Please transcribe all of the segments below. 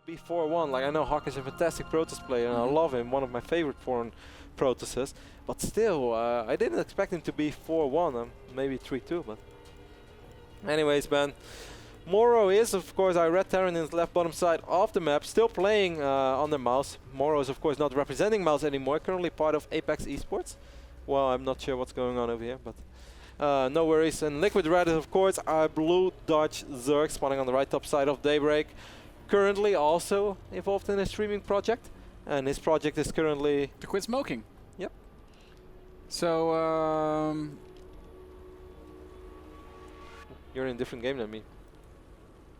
to be 4-1. Like, I know Hawk is a fantastic Protoss player, and I love him, one of my favorite foreign Protosses. But still, I didn't expect him to be 4-1, maybe 3-2. But anyways, man, Morrow is, of course, our red Terran in the left bottom side of the map, still playing on the mouse. Morrow is, of course, not representing mouse anymore, currently part of Apex Esports. Well, I'm not sure what's going on over here, but no worries. And Liquid Red is, of course, our blue Dodge Zerg spawning on the right top side of Daybreak. Currently also involved in a streaming project, and his project is currently to quit smoking. Yep. So you're in a different game than me.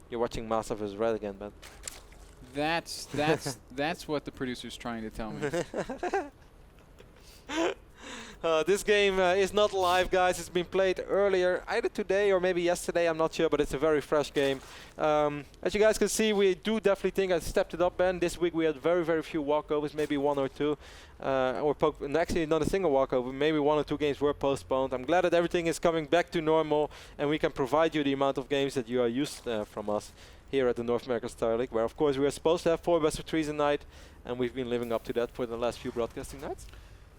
You're watching Mass vs. Red again, man. That's what the producer's trying to tell me. This game is not live, guys. It's been played earlier, either today or maybe yesterday, I'm not sure, but it's a very fresh game. As you guys can see, we do definitely think I stepped it up, Ben. This week we had very, very few walkovers, maybe 1 or 2. And actually not a single walkover, maybe 1 or 2 games were postponed. I'm glad that everything is coming back to normal and we can provide you the amount of games that you are used from us here at the North American Star League, where of course we are supposed to have 4 best of 3s a night, and we've been living up to that for the last few broadcasting nights.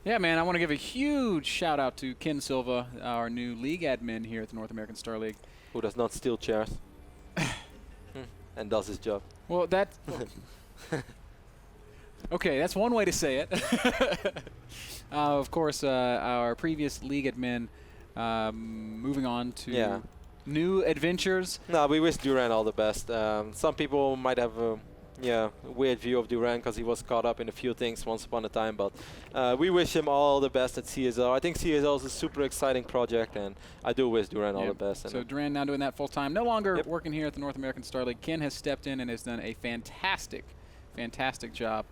Yeah, man, I want to give a huge shout out to Ken Silva, our new league admin here at the North American Star League. Who does not steal chairs and does his job. Well, that... okay, that's one way to say it. Of course, our previous league admin moving on to new adventures. No, we wish Duran all the best. Some people might have a weird view of Duran because he was caught up in a few things once upon a time, but we wish him all the best at CSL. I think CSL is a super exciting project, and I do wish Duran all the best. So Duran now doing that full time, no longer working here at the North American Star League. Ken has stepped in and has done a fantastic job.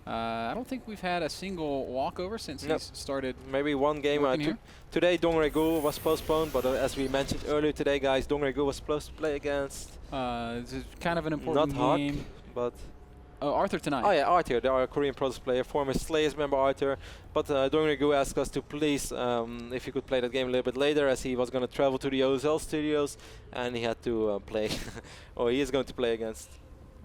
I don't think we've had a single walkover since he's started. Maybe one game. Today Dongregu was postponed, but as we mentioned earlier today, guys, Dongregu was supposed to play against. It's kind of an important game. Hawk, but Arthur tonight. Oh yeah, Arthur, our Korean Protoss player, former Slayers member Arthur. But Dongregu asked us to please, if he could play that game a little bit later, as he was going to travel to the OSL studios, and he had to play, or he is going to play against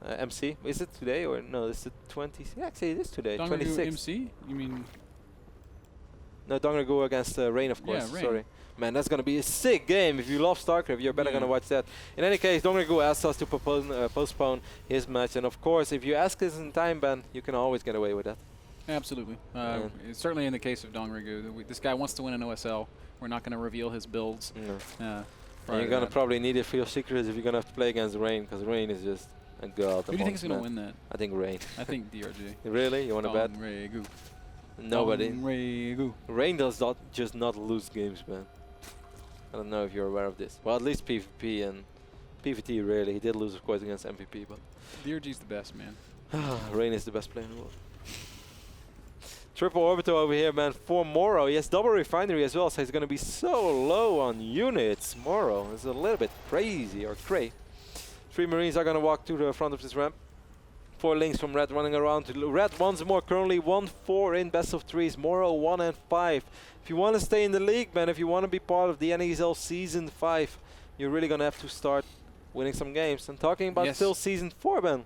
MC. Is it today or no? It's the 20th. Yeah, actually, it is today. 26th. MC? You mean? No, Dongregu against Rain, of course. Yeah, Rain. Sorry. Man, that's going to be a sick game. If you love StarCraft, you're better going to watch that. In any case, Dongregu asked us to postpone his match. And of course, if you ask us in time, Ben, you can always get away with that. Absolutely. Certainly in the case of Dongregu. This guy wants to win an OSL. We're not going to reveal his builds. No. You're going to probably need it for your secrets if you're going to have to play against Rain, because Rain is just a god. Who do you think is going to win that? I think Rain. I think DRG. Really? You want to bet? Dongregu. Nobody. Dongregu. Rain does just not lose games, man. I don't know if you're aware of this. Well, at least PvP and PvT rarely. He did lose, of course, against MVP, but DRG's the best, man. Rain is the best player in the world. Triple Orbital over here, man, for Morrow. He has double refinery as well, so he's going to be so low on units. Morrow is a little bit crazy, or cray. 3 Marines are going to walk to the front of this ramp. 4 links from Red running around. Red once more, currently 1-4 in best of 3s. Morrow 1 and 5. If you want to stay in the league, man, if you want to be part of the NASL Season 5, you're really going to have to start winning some games. And talking about still Season 4, man,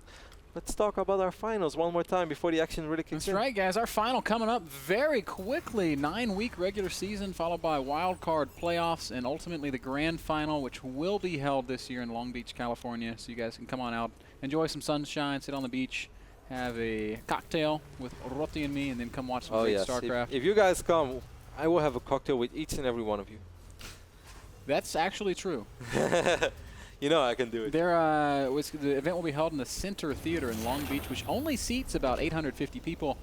let's talk about our finals one more time before the action really kicks in. That's right, guys. Our final coming up very quickly. 9-week regular season followed by wild card playoffs and ultimately the grand final, which will be held this year in Long Beach, California. So you guys can come on out, enjoy some sunshine, sit on the beach, have a cocktail with Rotti and me, and then come watch some great StarCraft. If you guys come, I will have a cocktail with each and every one of you. That's actually true. You know I can do it. The event will be held in the Center Theater in Long Beach, which only seats about 850 people,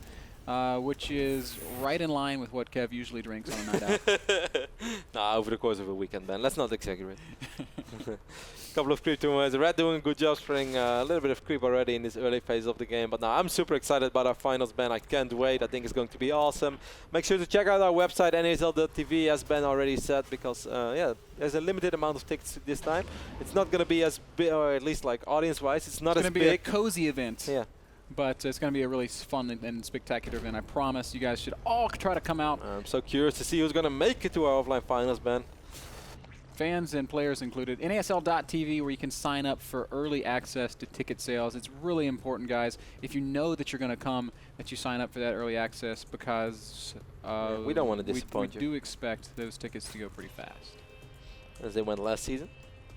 which is right in line with what Kev usually drinks on a night out. Nah, over the course of a weekend, man. Let's not exaggerate. Couple of creep tournaments. Red doing a good job spreading a little bit of creep already in this early phase of the game. But now I'm super excited about our finals, Ben. I can't wait. I think it's going to be awesome. Make sure to check out our website, nasl.tv, as Ben already said, because there's a limited amount of tickets this time. It's not going to be as big, or at least like audience-wise, it's not as big. It's going to be a cozy event. Yeah. But it's going to be a really fun and spectacular event. I promise you guys should all try to come out. I'm so curious to see who's going to make it to our offline finals, Ben. fans and players included. NASL.tv, where you can sign up for early access to ticket sales. It's really important, guys, if you know that you're going to come, that you sign up for that early access, because we don't want to disappoint we do expect those tickets to go pretty fast. As they went last season.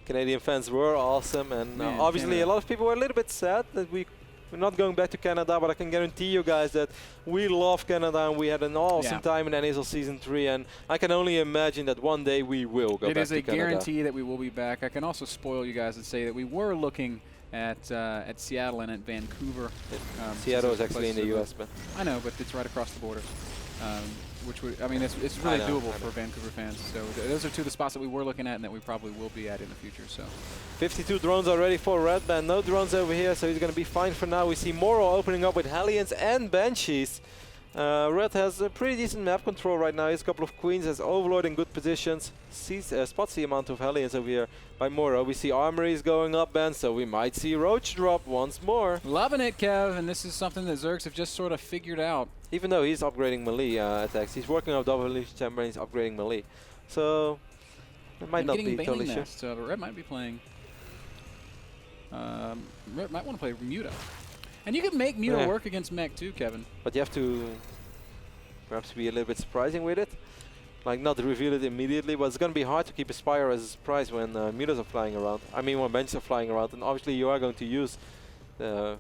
Canadian fans were awesome, and Man, obviously Canada. a lot of people were a little bit sad that we're not going back to Canada, but I can guarantee you guys that we love Canada and we had an awesome time in NASL Season 3, and I can only imagine that one day we will go back to Canada. It is a guarantee that we will be back. I can also spoil you guys and say that we were looking at Seattle and at Vancouver. Seattle is actually in the US, but I know, but it's right across the border. Which would, I mean, it's really doable for Vancouver fans. So those are two of the spots that we were looking at and that we probably will be at in the future. So 52 drones already for Red Band. No drones over here, so he's going to be fine for now. We see Morrow opening up with Hellions and Banshees. Red has a pretty decent map control right now. He has a couple of Queens, has Overlord in good positions. Spots the amount of Hellions over here by Morrow. We see Armories going up, Ben, so we might see Roach drop once more. Loving it, Kev, and this is something that Zergs have just sort of figured out. Even though he's upgrading melee attacks, he's working on double leash chamber and he's upgrading melee. So it might not be totally sure. So Red might be playing. Red might want to play Muta. And you can make Muta work against mech too, Kevin. But you have to perhaps be a little bit surprising with it. Like, not reveal it immediately, but it's going to be hard to keep a Spire as a surprise when Mutas are flying around. I mean, when Banshees are flying around. And obviously you are going to use the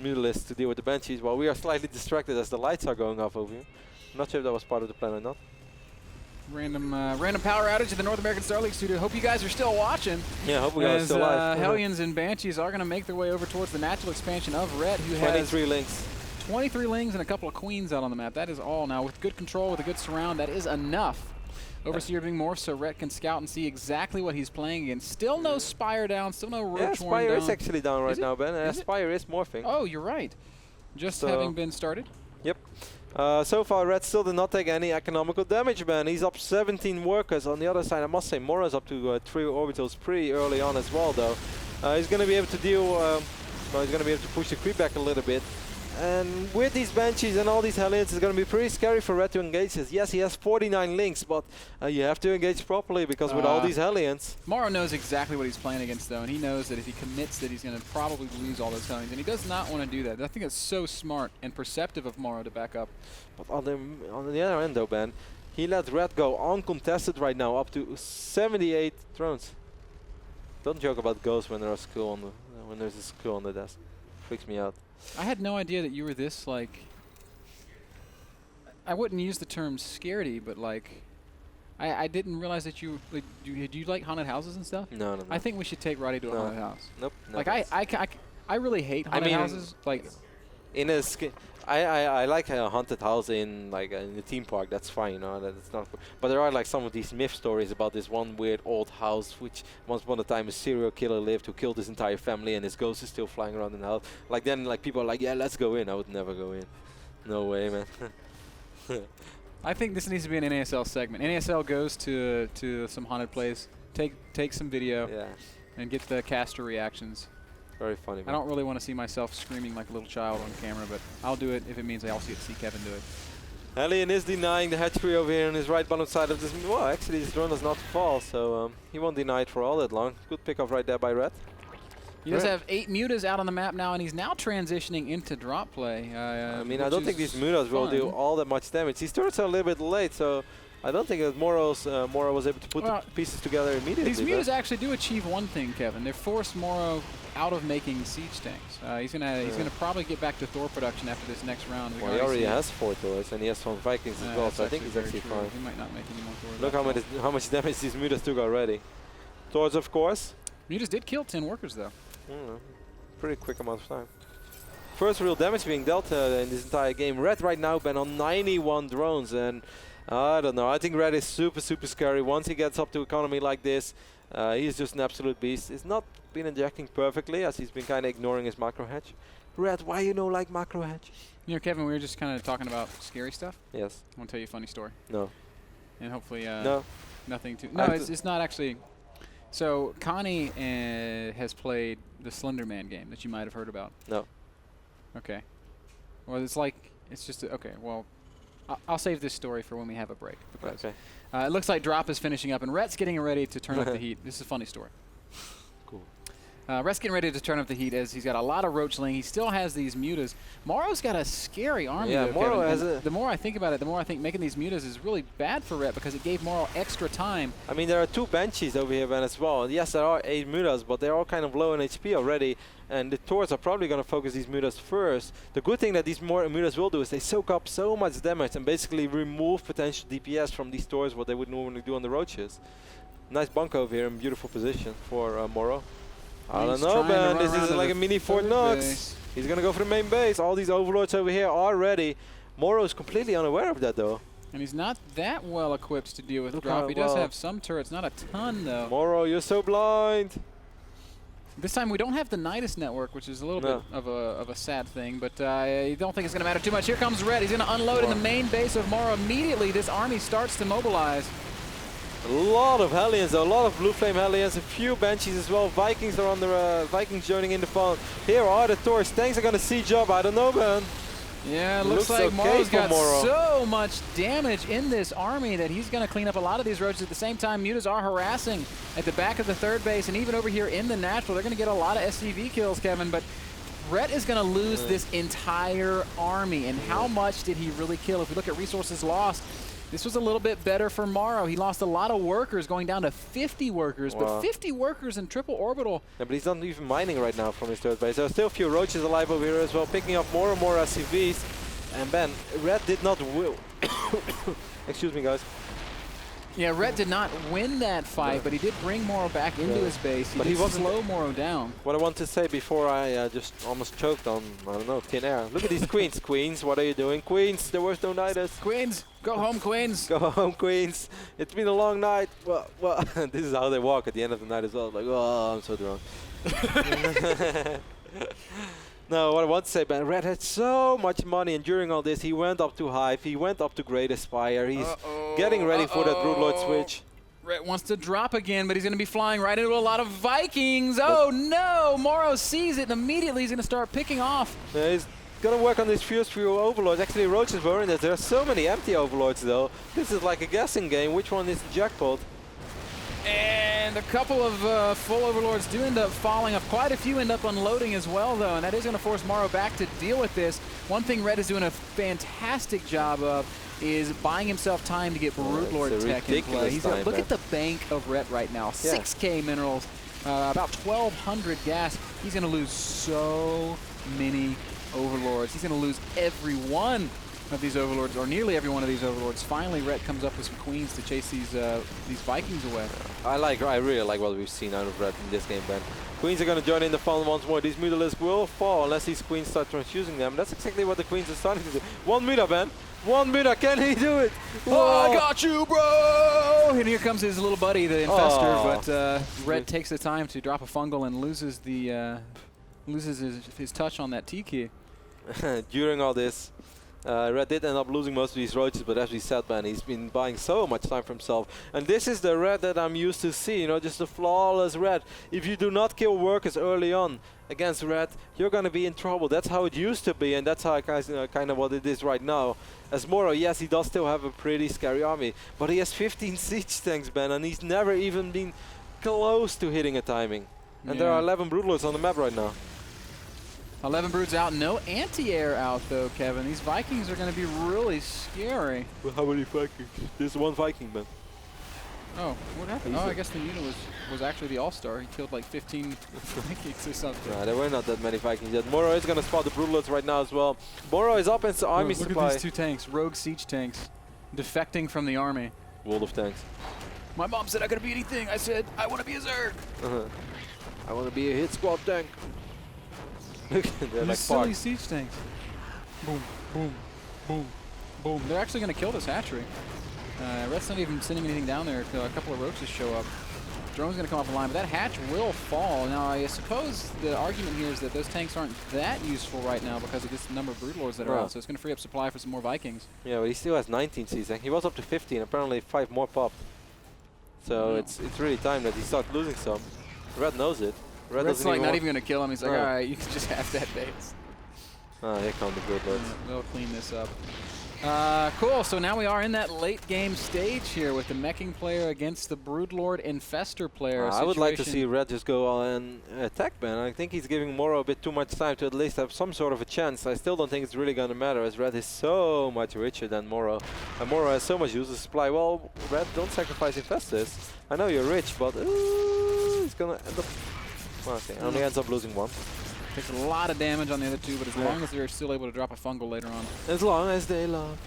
Mutalist to deal with the Banshees, while we are slightly distracted as the lights are going off over here. I'm not sure if that was part of the plan or not. Random power outage at the North American Star League studio. Hope you guys are still watching. Yeah, hope we guys are still live. Hellions and Banshees are going to make their way over towards the natural expansion of Red, who has 23 links. 23 Lings and a couple of Queens out on the map. That is all now. With good control, with a good surround, that is enough. Overseer being morphed so Red can scout and see exactly what he's playing against. Still no Spire down, still no Roach down. Spire is actually down right now, Ben. Spire is morphing. Oh, you're right. Just having been started. Yep. So far, Red still did not take any economical damage, Ben. He's up 17 workers. On the other side, I must say, Morrow's up to 3 orbitals pretty early on as well, though. He's going to be able to deal, well, he's going to be able to push the creep back a little bit. And with these Banshees and all these Hellions, it's going to be pretty scary for Red to engage this. Yes, he has 49 links, but you have to engage properly, because with all these Hellions... Morrow knows exactly what he's playing against, though, and he knows that if he commits that he's going to probably lose all those Hellions, and he does not want to do that. I think it's so smart and perceptive of Morrow to back up. But on the other end, though, Ben, he let Red go uncontested right now, up to 78 drones. Don't joke about ghosts when there's a skull on when there's a skull on the desk. Freaks me out. I had no idea that you were this, like, I wouldn't use the term scaredy, but like, I didn't realize that you, like, do you like haunted houses and stuff? No. I think we should take Roddy to a haunted house. Nope. Like, I really hate haunted houses. Like, in a I like a haunted house in a theme park. That's fine, you know. That's not. But there are like some of these myth stories about this one weird old house, which once upon a time a serial killer lived who killed his entire family, and his ghost is still flying around in the house. Like then, like people are like, yeah, let's go in. I would never go in. No way, man. I think this needs to be an NASL segment. NASL goes to some haunted place, take some video, and get the caster reactions. Very funny, man. I don't really want to see myself screaming like a little child on camera, but I'll do it if it means I also get to see Kevin do it. Hellion is denying the hatchery over here on his right bottom side of this. Well, actually, this drone does not fall, so he won't deny it for all that long. Good pickup right there by Red. He does have 8 Mutas out on the map now, and he's now transitioning into drop play. I mean, I don't think these Mutas will do all that much damage. These turrets are a little bit late, so I don't think that Morrow was able to put the pieces together immediately. These Mutas actually do achieve one thing, Kevin. They force Morrow out of making siege tanks. He's gonna probably get back to Thor production after this next round. Well, he already has 4 Thors, and he has some Vikings as well, so I think he's actually fine. He might not make any more Thors. Look how much damage these Mutas took already. Thors, of course. Mutas did kill 10 workers, though. Pretty quick amount of time. First real damage being dealt in this entire game. Red right now been on 91 drones, and I don't know. I think Red is super scary. Once he gets up to economy like this, he's just an absolute beast. He's not been injecting perfectly, as he's been kind of ignoring his macro hedge. Red, why you know like macro hedge? You know, Kevin, we were just kind of talking about scary stuff. Yes. I want to tell you a funny story. No. And hopefully, no. Nothing too. No, it's not actually. So Connie has played the Slender Man game that you might have heard about. No. Okay. Well, it's like, it's just, okay, well, I'll save this story for when we have a break. Because, Okay. it looks like Drop is finishing up, and Rhett's getting ready to turn up the heat. This is a funny story. Cool. Rhett's getting ready to turn up the heat as he's got a lot of Roachling. He still has these mutas. Morrow's got a scary army. Yeah, though, Morrow Kevin, has and a... the more I think about it, the more I think making these mutas is really bad for Rhett because it gave Morrow extra time. I mean, there are 2 Banshees over here, Ben, as well. And yes, there are 8 mutas, but they're all kind of low in HP already. And the Taurs are probably going to focus these mutas first. The good thing that these more mutas will do is they soak up so much damage and basically remove potential DPS from these Taurs, what they would normally do on the Roaches. Nice bunk over here in beautiful position for Morrow. I don't know, man. This is like a mini Fort Knox. He's going to go for the main base. All these overlords over here are ready. Morrow is completely unaware of that, though. And he's not that well equipped to deal with Look Drop. how He does well- have some turrets, not a ton, though. Morrow, you're so blind. This time we don't have the Nidus network, which is a little No. bit of a sad thing, but I don't think it's going to matter too much. Here comes Red. He's going to unload in the main base of Morrow. Immediately, this army starts to mobilize. A lot of Hellions, though. A lot of Blue Flame Hellions, a few Banshees as well. Vikings are on the Vikings joining in the front. Here are the Taurs. Tanks are going to siege up. I don't know, man. Yeah, it looks like okay Morrow's for got Morrow. so much damage in this army that he's going to clean up a lot of these roaches. At the same time, mutas are harassing at the back of the third base, and even over here in the natural, they're going to get a lot of SCV kills, Kevin. But Rhett is going to lose this entire army, and how much did he really kill? If we look at resources lost, this was a little bit better for Morrow. He lost a lot of workers, going down to 50 workers, but 50 workers in triple orbital. Yeah, but he's not even mining right now from his third base. There are still a few Roaches alive over here as well, picking up more and more SCVs. And Ben, Red did not will. Excuse me, guys. Yeah, Rhett did not win that fight, but he did bring Morrow back into his base. He did slow Morrow down. What I want to say before I just almost choked on, I don't know, thin air. Look at these queens. Queens, what are you doing? Queens, there was no Nidus. Queens, go home, Queens. Go home, Queens. It's been a long night. Well, this is how they walk at the end of the night as well. Like, oh, I'm so drunk. No, what I want to say, Ben, Red had so much money, and during all this, he went up to Hive, he went up to Great Aspire. He's getting ready for that Broodlord switch. Red wants to drop again, but he's going to be flying right into a lot of Vikings. Oh, no! Morrow sees it, and immediately he's going to start picking off. Yeah, he's going to work on these first few Overlords. Actually, Roaches were in this. There are so many empty Overlords, though. This is like a guessing game. Which one is the jackpot? And a couple of full Overlords do end up falling off. Quite a few end up unloading as well, though, and that is going to force Morrow back to deal with this. One thing Red is doing a fantastic job of is buying himself time to get Broodlord tech in play. Look at the bank of Red right now. 6K minerals, about 1,200 gas. He's going to lose so many Overlords. He's going to lose every one of these Overlords, or nearly every one of these Overlords. Finally, Rhett comes up with some Queens to chase these Vikings away. I really like what we've seen out of Red in this game, Ben. Queens are going to join in the fun once more. These Mutalisks will fall unless these Queens start transfusing them. That's exactly what the Queens are starting to do. One Muta, Ben. One Muta. Can he do it? Oh, I got you, bro! And here comes his little buddy, the Infestor, but Red takes the time to drop a fungal and loses the his touch on that T key. During all this, Red did end up losing most of these Roaches, but as we said, man, he's been buying so much time for himself. And this is the Red that I'm used to see, you know, just a flawless Red. If you do not kill workers early on against Red, you're going to be in trouble. That's how it used to be, and that's how kind of what it is right now. As Morrow, yes, he does still have a pretty scary army, but he has 15 siege tanks, Ben, and he's never even been close to hitting a timing. And there are 11 Broodlords on the map right now. 11 broods out, no anti-air out though, Kevin. These Vikings are going to be really scary. Well, how many Vikings? There's one Viking, man. Oh, what happened? Oh, I guess the Muta was actually the all-star. He killed like 15 Vikings or something. Nah, there were not that many Vikings yet. Morrow is going to spot the Broodlords right now as well. Morrow is up in the army supply. Look at these two tanks, rogue siege tanks, defecting from the army. World of Tanks. My mom said I couldn't be anything. I said, I want to be a Zerg. I want to be a hit squad tank. Look, they're like silly siege tanks. Boom, boom, boom, boom. They're actually going to kill this hatchery. Red's not even sending anything down there until a couple of Roaches show up. Drone's going to come off the line, but that hatch will fall. Now, I suppose the argument here is that those tanks aren't that useful right now because of this number of Broodlords that are out, so it's going to free up supply for some more Vikings. Yeah, but he still has 19 siege tanks. He was up to 15. Apparently 5 more popped. So it's really time that he starts losing some. Red knows it. Red's like not even going to kill him. He's like, all right, you can just have that base. Oh, here come the Broodlords. They'll clean this up. Cool. So now we are in that late game stage here with the meching player against the Broodlord Infestor player. I would like to see Red just go and attack Ben. I think he's giving Morrow a bit too much time to at least have some sort of a chance. I still don't think it's really going to matter, as Red is so much richer than Morrow. And Morrow has so much useless supply. Well, Red, don't sacrifice Infestors. I know you're rich, but he's going to end up... Well, okay, only ends up losing one. Takes a lot of damage on the other two, but as long as they're still able to drop a fungal later on. As long as they love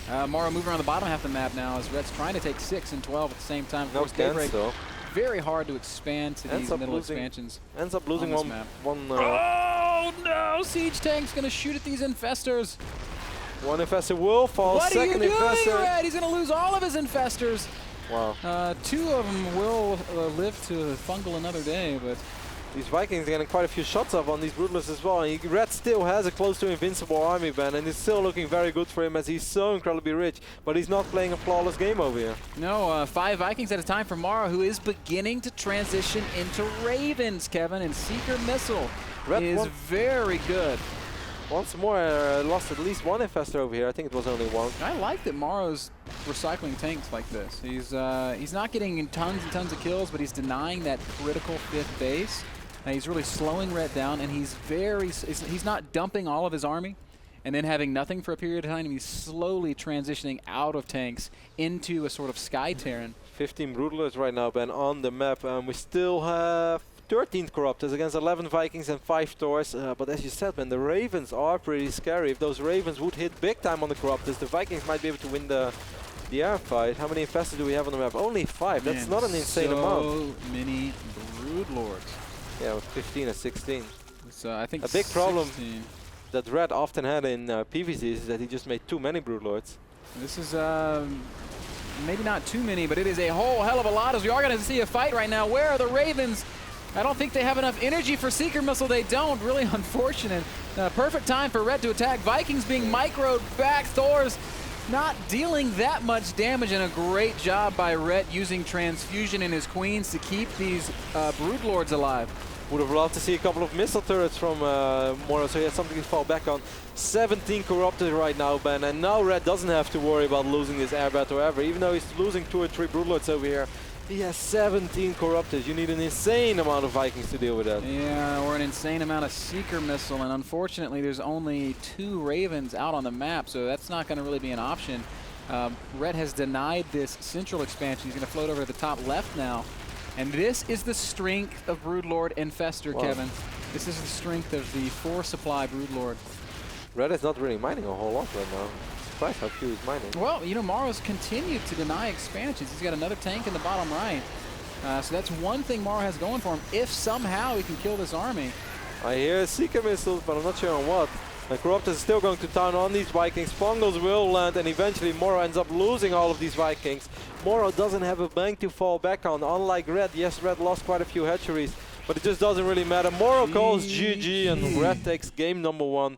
you. Morrow moving around the bottom half of the map now as Red's trying to take 6 and 12 at the same time. No Daybreak, though. Very hard to expand to these middle expansions. Ends up losing on one oh no! Siege Tank's gonna shoot at these Infestors. One Infestor will fall. What Second are you doing, Infestor. Red? He's gonna lose all of his Infestors. Wow. 2 of them will live to fungal another day, but these Vikings are getting quite a few shots up on these Broodlords as well. And Red still has a close to invincible army, Ben, and it's still looking very good for him as he's so incredibly rich. But he's not playing a flawless game over here. No, 5 Vikings at a time for Morrow, who is beginning to transition into Ravens, Kevin, and Seeker Missile Red is very good. Once more, lost at least one Infestor over here. I think it was only one. I like that Morrow's recycling tanks like this. He's not getting tons and tons of kills, but he's denying that critical 5th base. He's really slowing Red down, and he's not dumping all of his army and then having nothing for a period of time. He's slowly transitioning out of tanks into a sort of Sky Terran. 15 Broodlords right now, Ben, on the map. We still have 13 Corruptors against 11 Vikings and 5 Thors. But as you said, Ben, the Ravens are pretty scary. If those Ravens would hit big time on the Corruptors, the Vikings might be able to win the air fight. How many Infestors do we have on the map? Only 5. That's not an insane amount. So many Broodlords. Yeah, with 15 and 16. So I think a big problem 16. that Red often had in PvZ is that he just made too many Broodlords. This is maybe not too many, but it is a whole hell of a lot as we are going to see a fight right now. Where are the Ravens? I don't think they have enough energy for Seeker Missile. They don't. Really unfortunate. Perfect time for Red to attack. Vikings being microed back. Thors not dealing that much damage, and a great job by Red using Transfusion and his Queens to keep these Broodlords alive. Would have loved to see a couple of missile turrets from Morrow, so he has something to fall back on. 17 Corrupted right now, Ben, and now Red doesn't have to worry about losing this air battle ever. Even though he's losing 2 or 3 Broodlords over here, he has 17 Corrupted. You need an insane amount of Vikings to deal with that. Yeah, or an insane amount of Seeker Missile, and unfortunately there's only 2 Ravens out on the map, so that's not going to really be an option. Red has denied this central expansion. He's going to float over to the top left now. And this is the strength of Broodlord Infestor, wow. Kevin. This is the strength of the 4 supply Broodlord. Red is not really mining a whole lot right now. Surprised how few he's mining. Well, you know, Morrow's continued to deny expansions. He's got another tank in the bottom right. So that's one thing Morrow has going for him, if somehow he can kill this army. I hear Seeker Missiles, but I'm not sure on what. The Corruptors is still going to town on these Vikings. Fungals will land, and eventually Morrow ends up losing all of these Vikings. Morrow doesn't have a bank to fall back on, unlike Red. Yes, Red lost quite a few hatcheries, but it just doesn't really matter. Morrow calls GG, and Red takes game number 1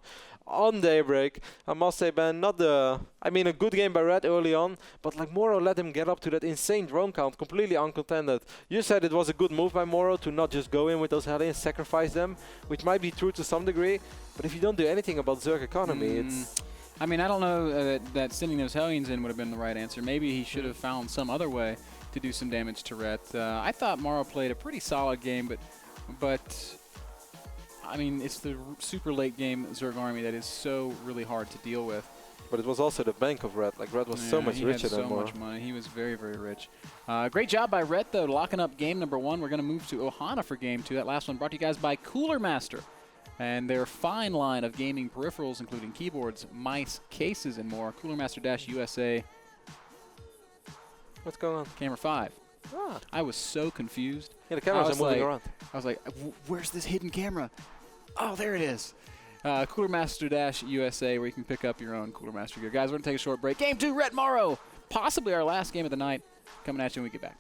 on Daybreak. I must say, Ben, a good game by Red early on, but like Morrow let him get up to that insane drone count, completely uncontended. You said it was a good move by Morrow to not just go in with those Hellions, sacrifice them, which might be true to some degree, but if you don't do anything about Zerg economy, it's... I mean, I don't know that sending those Hellions in would have been the right answer. Maybe he should have found some other way to do some damage to Red. I thought Morrow played a pretty solid game, but I mean, it's the super late game Zerg army that is so really hard to deal with. But it was also the bank of Red. Like, Red was so much richer than Morrow. He had so much money. He was very, very rich. Great job by Red, though, locking up game number 1. We're going to move to Ohana for game 2. That last one brought to you guys by Cooler Master and their fine line of gaming peripherals, including keyboards, mice, cases, and more. Cooler Master-USA. What's going on? Camera 5. Ah. I was so confused. Yeah, the cameras are moving around. I was like, where's this hidden camera? Oh, there it is. Cooler Master-USA, where you can pick up your own Cooler Master gear. Guys, we're going to take a short break. Game 2, Red Morrow. Possibly our last game of the night. Coming at you when we get back.